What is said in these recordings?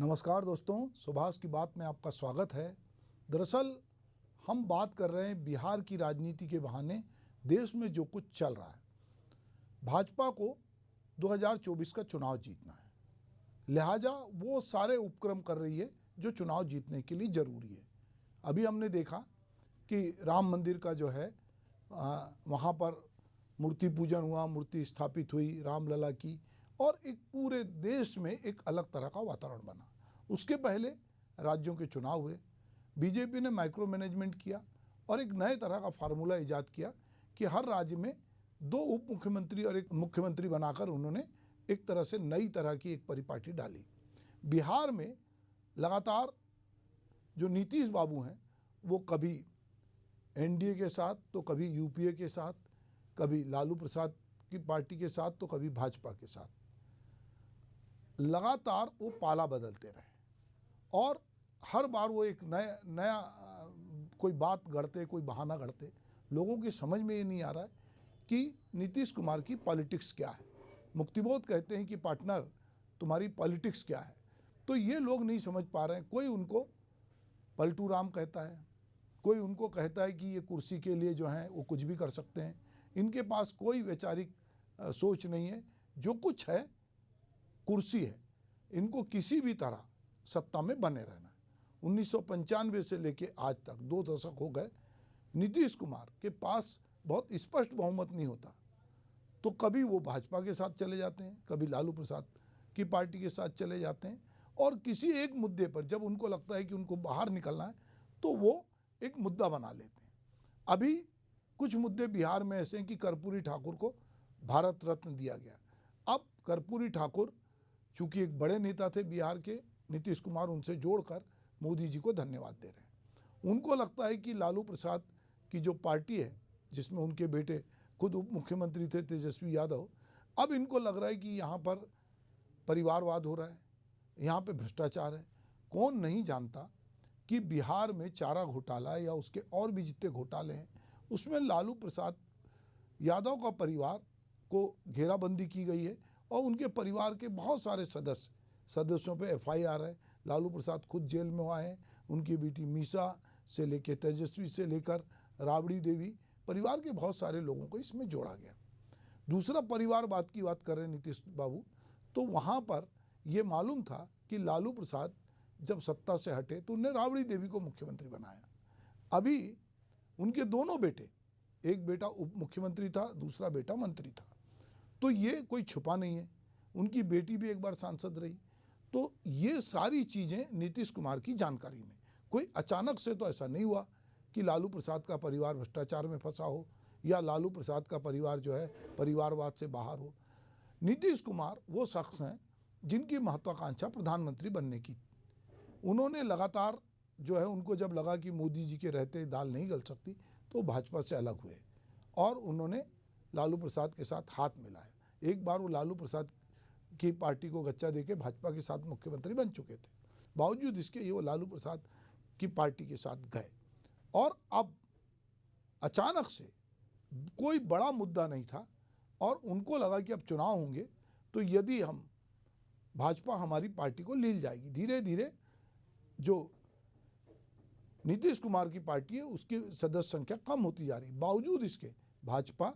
नमस्कार दोस्तों, सुभाष की बात में आपका स्वागत है। दरअसल हम बात कर रहे हैं बिहार की राजनीति के बहाने देश में जो कुछ चल रहा है। भाजपा को 2024 का चुनाव जीतना है, लिहाजा वो सारे उपक्रम कर रही है जो चुनाव जीतने के लिए ज़रूरी है। अभी हमने देखा कि राम मंदिर का जो है वहाँ पर मूर्ति पूजन हुआ, मूर्ति स्थापित हुई रामलला की, और एक पूरे देश में एक अलग तरह का वातावरण बना। उसके पहले राज्यों के चुनाव हुए, बीजेपी ने माइक्रो मैनेजमेंट किया और एक नए तरह का फार्मूला इजाद किया कि हर राज्य में 2 उप मुख्यमंत्री और एक मुख्यमंत्री बनाकर उन्होंने एक तरह से नई तरह की एक परिपाटी डाली। बिहार में लगातार जो नीतीश बाबू हैं वो कभी एनडीए के साथ तो कभी यूपीए के साथ, कभी लालू प्रसाद की पार्टी के साथ तो कभी भाजपा के साथ, लगातार वो पाला बदलते रहे और हर बार वो एक नया कोई बात गढ़ते, कोई बहाना गढ़ते। लोगों की समझ में ये नहीं आ रहा है कि नीतीश कुमार की पॉलिटिक्स क्या है। मुक्तिबोध कहते हैं कि पार्टनर तुम्हारी पॉलिटिक्स क्या है, तो ये लोग नहीं समझ पा रहे हैं। कोई उनको पलटू राम कहता है, कोई उनको कहता है कि ये कुर्सी के लिए जो है वो कुछ भी कर सकते हैं। इनके पास कोई वैचारिक सोच नहीं है, जो कुछ है कुर्सी है। इनको किसी भी तरह सत्ता में बने रहना है। 1995 से लेके आज तक 2 दशक हो गए, नीतीश कुमार के पास बहुत स्पष्ट बहुमत नहीं होता, तो कभी वो भाजपा के साथ चले जाते हैं, कभी लालू प्रसाद की पार्टी के साथ चले जाते हैं, और किसी एक मुद्दे पर जब उनको लगता है कि उनको बाहर निकलना है तो वो एक मुद्दा बना लेते हैं। अभी कुछ मुद्दे बिहार में ऐसे हैं कि कर्पूरी ठाकुर को भारत रत्न दिया गया। अब कर्पूरी ठाकुर चूँकि एक बड़े नेता थे बिहार के, नीतीश कुमार उनसे जोड़कर मोदी जी को धन्यवाद दे रहे हैं। उनको लगता है कि लालू प्रसाद की जो पार्टी है, जिसमें उनके बेटे खुद उप मुख्यमंत्री थे तेजस्वी यादव, अब इनको लग रहा है कि यहाँ पर परिवारवाद हो रहा है, यहाँ पे भ्रष्टाचार है। कौन नहीं जानता कि बिहार में चारा घोटाला या उसके और भी जितने घोटाले हैं उसमें लालू प्रसाद यादव का परिवार को घेराबंदी की गई है और उनके परिवार के बहुत सारे सदस्यों पे एफआईआर है। लालू प्रसाद खुद जेल में आए हैं, उनकी बेटी मीसा से लेकर तेजस्वी से लेकर राबड़ी देवी, परिवार के बहुत सारे लोगों को इसमें जोड़ा गया। दूसरा परिवारवाद की बात कर रहे हैं नीतीश बाबू, तो वहाँ पर ये मालूम था कि लालू प्रसाद जब सत्ता से हटे तो उन्होंने राबड़ी देवी को मुख्यमंत्री बनाया। अभी उनके दोनों बेटे, एक बेटा उप मुख्यमंत्री था, दूसरा बेटा मंत्री था, तो ये कोई छुपा नहीं है। उनकी बेटी भी एक बार सांसद रही। तो ये सारी चीज़ें नीतीश कुमार की जानकारी में, कोई अचानक से तो ऐसा नहीं हुआ कि लालू प्रसाद का परिवार भ्रष्टाचार में फंसा हो या लालू प्रसाद का परिवार जो है परिवारवाद से बाहर हो। नीतीश कुमार वो शख्स हैं जिनकी महत्वाकांक्षा प्रधानमंत्री बनने की। उन्होंने लगातार जो है, उनको जब लगा कि मोदी जी के रहते दाल नहीं गल सकती, तो भाजपा से अलग हुए और उन्होंने लालू प्रसाद के साथ हाथ मिलाया। एक बार वो लालू प्रसाद की पार्टी को गच्चा देके भाजपा के साथ मुख्यमंत्री बन चुके थे, बावजूद इसके ये वो लालू प्रसाद की पार्टी के साथ गए। और अब अचानक से कोई बड़ा मुद्दा नहीं था और उनको लगा कि अब चुनाव होंगे तो यदि हम भाजपा हमारी पार्टी को लील जाएगी। धीरे धीरे जो नीतीश कुमार की पार्टी है उसकी सदस्य संख्या कम होती जा रही। बावजूद इसके भाजपा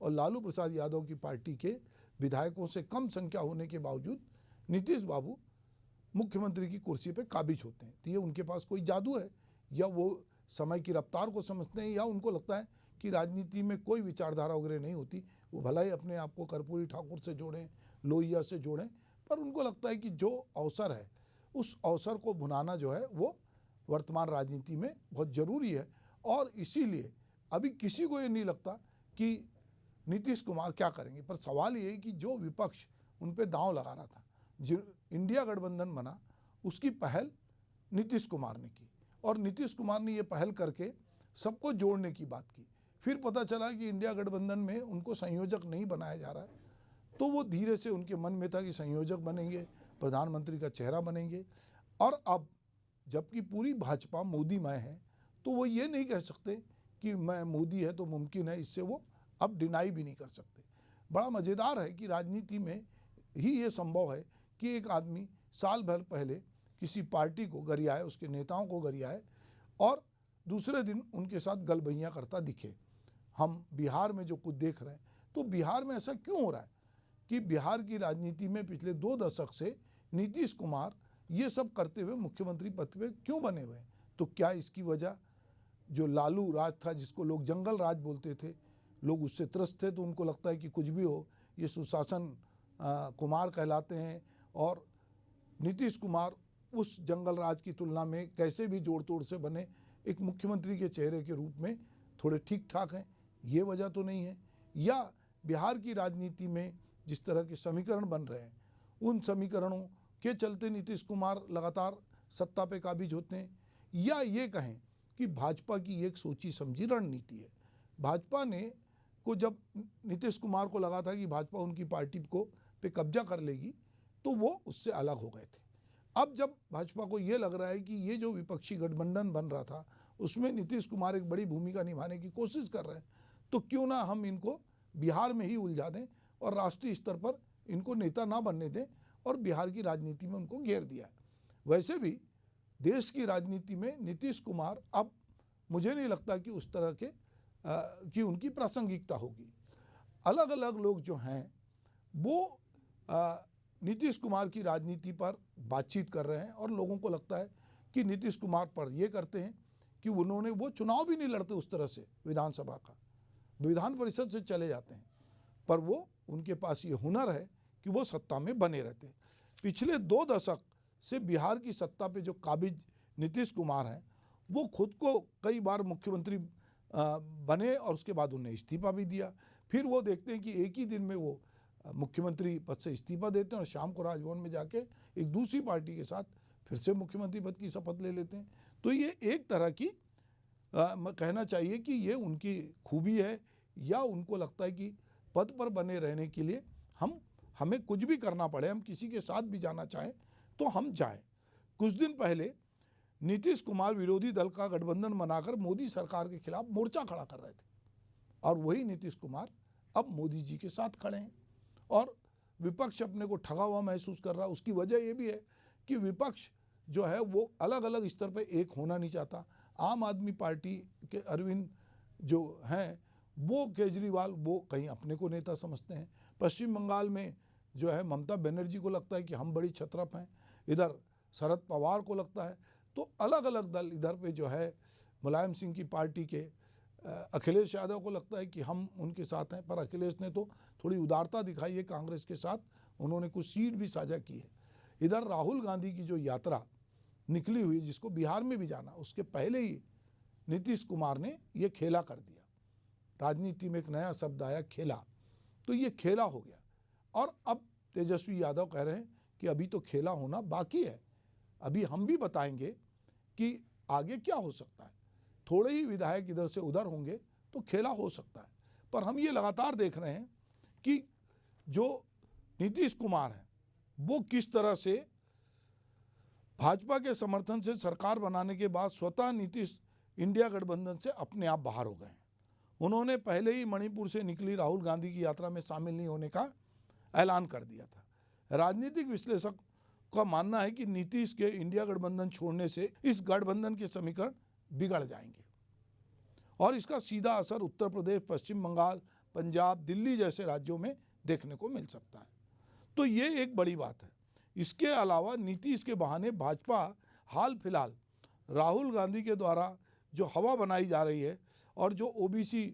और लालू प्रसाद यादव की पार्टी के विधायकों से कम संख्या होने के बावजूद नीतीश बाबू मुख्यमंत्री की कुर्सी पे काबिज होते हैं। तो ये उनके पास कोई जादू है, या वो समय की रफ्तार को समझते हैं, या उनको लगता है कि राजनीति में कोई विचारधारा वगैरह नहीं होती। वो भला ही अपने आप को कर्पूरी ठाकुर से जोड़ें, लोहिया से जोड़ें, पर उनको लगता है कि जो अवसर है उस अवसर को भुनाना जो है वो वर्तमान राजनीति में बहुत ज़रूरी है। और इसीलिए अभी किसी को ये नहीं लगता कि नीतीश कुमार क्या करेंगे। पर सवाल ये है कि जो विपक्ष उन पे दांव लगा रहा था, जो इंडिया गठबंधन बना, उसकी पहल नीतीश कुमार ने की और नीतीश कुमार ने ये पहल करके सबको जोड़ने की बात की। फिर पता चला कि इंडिया गठबंधन में उनको संयोजक नहीं बनाया जा रहा है, तो वो धीरे से उनके मन में था कि संयोजक बनेंगे, प्रधानमंत्री का चेहरा बनेंगे। और अब जबकि पूरी भाजपा मोदीमय है, तो वो ये नहीं कह सकते कि मैं मोदी है तो मुमकिन है, इससे वो अब डिनाई भी नहीं कर सकते। बड़ा मज़ेदार है कि राजनीति में ही ये संभव है कि एक आदमी साल भर पहले किसी पार्टी को गरियाए, उसके नेताओं को गरियाए और दूसरे दिन उनके साथ गलबैयाँ करता दिखे। हम बिहार में जो कुछ देख रहे हैं, तो बिहार में ऐसा क्यों हो रहा है कि बिहार की राजनीति में पिछले 2 दशक से नीतीश कुमार ये सब करते हुए मुख्यमंत्री पद पे क्यों बने हुए हैं? तो क्या इसकी वजह जो लालू राज था, जिसको लोग जंगल राज बोलते थे, लोग उससे त्रस्त थे, तो उनको लगता है कि कुछ भी हो ये सुशासन कुमार कहलाते हैं और नीतीश कुमार उस जंगल राज की तुलना में कैसे भी जोड़ तोड़ से बने एक मुख्यमंत्री के चेहरे के रूप में थोड़े ठीक ठाक हैं। ये वजह तो नहीं है, या बिहार की राजनीति में जिस तरह के समीकरण बन रहे हैं उन समीकरणों के चलते नीतीश कुमार लगातार सत्ता पे काबिज होते हैं, या ये कहें कि भाजपा की एक सोची समझी रणनीति है। भाजपा ने को जब नीतीश कुमार को लगा था कि भाजपा उनकी पार्टी को पे कब्जा कर लेगी तो वो उससे अलग हो गए थे। अब जब भाजपा को ये लग रहा है कि ये जो विपक्षी गठबंधन बन रहा था उसमें नीतीश कुमार एक बड़ी भूमिका निभाने की कोशिश कर रहे हैं, तो क्यों ना हम इनको बिहार में ही उलझा दें और राष्ट्रीय स्तर पर इनको नेता ना बनने दें और बिहार की राजनीति में उनको घेर दिया है। वैसे भी देश की राजनीति में नीतीश कुमार अब मुझे नहीं लगता कि उस तरह के कि उनकी प्रासंगिकता होगी। अलग अलग लोग जो हैं वो नीतीश कुमार की राजनीति पर बातचीत कर रहे हैं और लोगों को लगता है कि नीतीश कुमार पर ये करते हैं कि उन्होंने वो चुनाव भी नहीं लड़ते उस तरह से, विधानसभा का विधान परिषद से चले जाते हैं, पर वो उनके पास ये हुनर है कि वो सत्ता में बने रहते हैं। पिछले 2 दशक से बिहार की सत्ता पे जो काबिज नीतीश कुमार हैं वो खुद को कई बार मुख्यमंत्री बने और उसके बाद उन्हें इस्तीफा भी दिया। फिर वो देखते हैं कि एक ही दिन में वो मुख्यमंत्री पद से इस्तीफा देते हैं और शाम को राजभवन में जाके एक दूसरी पार्टी के साथ फिर से मुख्यमंत्री पद की शपथ ले लेते हैं। तो ये एक तरह की कहना चाहिए कि ये उनकी खूबी है, या उनको लगता है कि पद पर बने रहने के लिए हमें कुछ भी करना पड़े, हम किसी के साथ भी जाना चाहें तो हम जाएं। कुछ दिन पहले नीतीश कुमार विरोधी दल का गठबंधन बनाकर मोदी सरकार के खिलाफ मोर्चा खड़ा कर रहे थे और वही नीतीश कुमार अब मोदी जी के साथ खड़े हैं और विपक्ष अपने को ठगा हुआ महसूस कर रहा है। उसकी वजह ये भी है कि विपक्ष जो है वो अलग अलग स्तर पर एक होना नहीं चाहता। आम आदमी पार्टी के अरविंद जो हैं वो केजरीवाल वो कहीं अपने को नेता समझते हैं। पश्चिम बंगाल में जो है ममता बनर्जी को लगता है कि हम बड़ी छत्रप हैं, इधर शरद पवार को लगता है। तो अलग अलग दल, इधर पे जो है मुलायम सिंह की पार्टी के अखिलेश यादव को लगता है कि हम उनके साथ हैं, पर अखिलेश ने तो थोड़ी उदारता दिखाई है कांग्रेस के साथ, उन्होंने कुछ सीट भी साझा की है। इधर राहुल गांधी की जो यात्रा निकली हुई जिसको बिहार में भी जाना, उसके पहले ही नीतीश कुमार ने ये खेला कर दिया। राजनीति में एक नया शब्द आया, खेला, तो ये खेला हो गया। और अब तेजस्वी यादव कह रहे हैं कि अभी तो खेला होना बाकी है, अभी हम भी बताएंगे कि आगे क्या हो सकता है। थोड़े ही विधायक इधर से उधर होंगे तो खेला हो सकता है, पर हम ये लगातार देख रहे हैं कि जो नीतीश कुमार हैं वो किस तरह से भाजपा के समर्थन से सरकार बनाने के बाद स्वतः नीतीश इंडिया गठबंधन से अपने आप बाहर हो गए हैं। उन्होंने पहले ही मणिपुर से निकली राहुल गांधी की यात्रा में शामिल नहीं होने का ऐलान कर दिया था। राजनीतिक विश्लेषक का मानना है कि नीतीश के इंडिया गठबंधन छोड़ने से इस गठबंधन के समीकरण बिगड़ जाएंगे और इसका सीधा असर उत्तर प्रदेश, पश्चिम बंगाल, पंजाब, दिल्ली जैसे राज्यों में देखने को मिल सकता है। तो ये एक बड़ी बात है। इसके अलावा नीतीश के बहाने भाजपा हाल फिलहाल राहुल गांधी के द्वारा जो हवा बनाई जा रही है और जो ओबीसी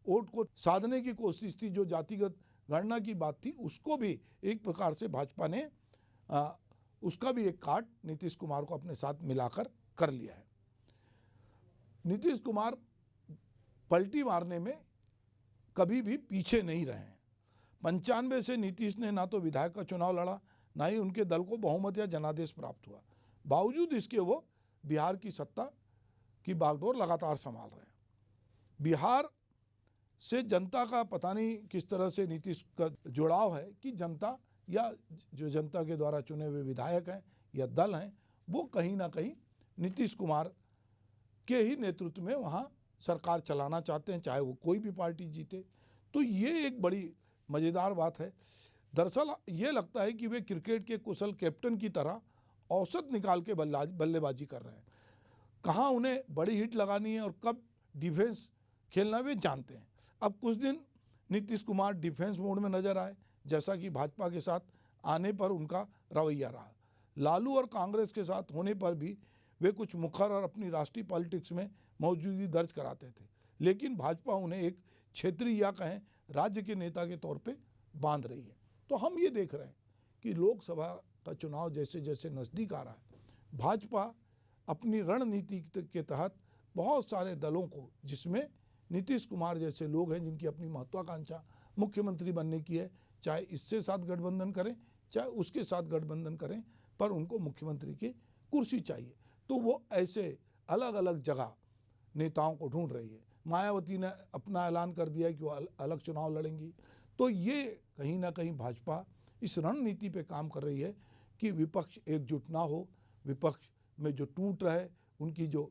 वोट को साधने की कोशिश थी, जो जातिगत गणना की बात थी, उसको भी एक प्रकार से भाजपा ने उसका भी एक काट नीतीश कुमार को अपने साथ मिलाकर कर लिया है। नीतीश कुमार पलटी मारने में कभी भी पीछे नहीं रहे हैं। 95 से नीतीश ने ना तो विधायक का चुनाव लड़ा, ना ही उनके दल को बहुमत या जनादेश प्राप्त हुआ। बावजूद इसके वो बिहार की सत्ता की बागडोर लगातार संभाल रहे हैं। बिहार से जनता का पता नहीं किस तरह से नीतीश का जुड़ाव है कि जनता या जो जनता के द्वारा चुने हुए विधायक हैं या दल हैं वो कहीं ना कहीं नीतीश कुमार के ही नेतृत्व में वहाँ सरकार चलाना चाहते हैं, चाहे वो कोई भी पार्टी जीते। तो ये एक बड़ी मज़ेदार बात है। दरअसल ये लगता है कि वे क्रिकेट के कुशल कैप्टन की तरह औसत निकाल के बल्लेबाजी कर रहे हैं। कहाँ उन्हें बड़ी हिट लगानी है और कब डिफेंस खेलना वे जानते हैं। अब कुछ दिन नीतीश कुमार डिफेंस मोड में नजर आए, जैसा कि भाजपा के साथ आने पर उनका रवैया रहा। लालू और कांग्रेस के साथ होने पर भी वे कुछ मुखर और अपनी राष्ट्रीय पॉलिटिक्स में मौजूदगी दर्ज कराते थे, लेकिन भाजपा उन्हें एक क्षेत्रीय या कहें राज्य के नेता के तौर पे बांध रही है। तो हम ये देख रहे हैं कि लोकसभा का चुनाव जैसे जैसे नज़दीक आ रहा है, भाजपा अपनी रणनीति के तहत बहुत सारे दलों को, जिसमें नीतीश कुमार जैसे लोग हैं जिनकी अपनी महत्वाकांक्षा मुख्यमंत्री बनने की है, चाहे इससे साथ गठबंधन करें चाहे उसके साथ गठबंधन करें, पर उनको मुख्यमंत्री की कुर्सी चाहिए। तो वो ऐसे अलग अलग जगह नेताओं को ढूंढ रही है। मायावती ने अपना ऐलान कर दिया कि वो अलग चुनाव लड़ेंगी। तो ये कहीं ना कहीं भाजपा इस रणनीति पे काम कर रही है कि विपक्ष एकजुट ना हो, विपक्ष में जो टूट रहे, उनकी जो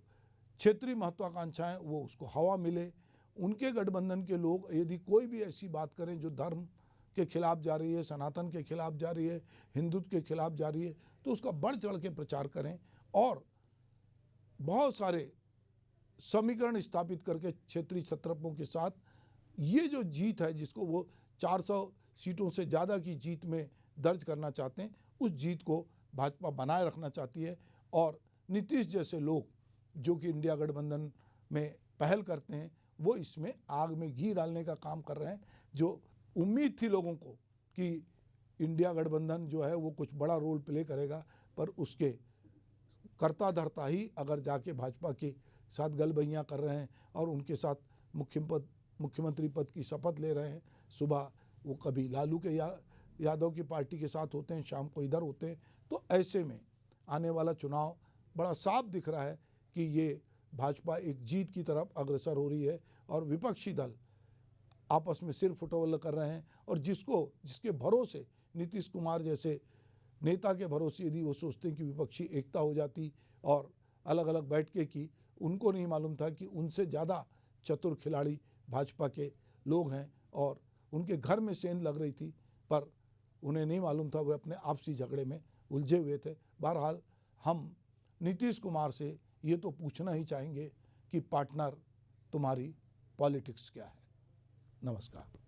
क्षेत्रीय महत्वाकांक्षाएं वो उसको हवा मिले। उनके गठबंधन के लोग यदि कोई भी ऐसी बात करें जो धर्म के खिलाफ जा रही है, सनातन के खिलाफ जा रही है, हिंदुत्व के खिलाफ जा रही है, तो उसका बढ़ चढ़ के प्रचार करें और बहुत सारे समीकरण स्थापित करके क्षेत्रीय छत्रपों के साथ ये जो जीत है, जिसको वो 400 सीटों से ज़्यादा की जीत में दर्ज करना चाहते हैं, उस जीत को भाजपा बनाए रखना चाहती है। और नीतीश जैसे लोग जो कि इंडिया गठबंधन में पहल करते हैं, वो इसमें आग में घी डालने का काम कर रहे हैं। जो उम्मीद थी लोगों को कि इंडिया गठबंधन जो है वो कुछ बड़ा रोल प्ले करेगा, पर उसके करता धरता ही अगर जाके भाजपा के साथ गलबैयाँ कर रहे हैं और उनके साथ मुख्यमंत्री पद की शपथ ले रहे हैं। सुबह वो कभी लालू के यादव की पार्टी के साथ होते हैं, शाम को इधर होते हैं। तो ऐसे में आने वाला चुनाव बड़ा साफ दिख रहा है कि ये भाजपा एक जीत की तरफ अग्रसर हो रही है और विपक्षी दल आपस में सिर फुटबॉल कर रहे हैं। और जिसके भरोसे नीतीश कुमार जैसे नेता के भरोसे यदि वो सोचते हैं कि विपक्षी एकता हो जाती और अलग अलग बैठके की, उनको नहीं मालूम था कि उनसे ज़्यादा चतुर खिलाड़ी भाजपा के लोग हैं और उनके घर में सेंध लग रही थी, पर उन्हें नहीं मालूम था, वे अपने आपसी झगड़े में उलझे हुए थे। बहरहाल हम नीतीश कुमार से ये तो पूछना ही चाहेंगे कि पार्टनर तुम्हारी पॉलिटिक्स क्या है। नमस्कार।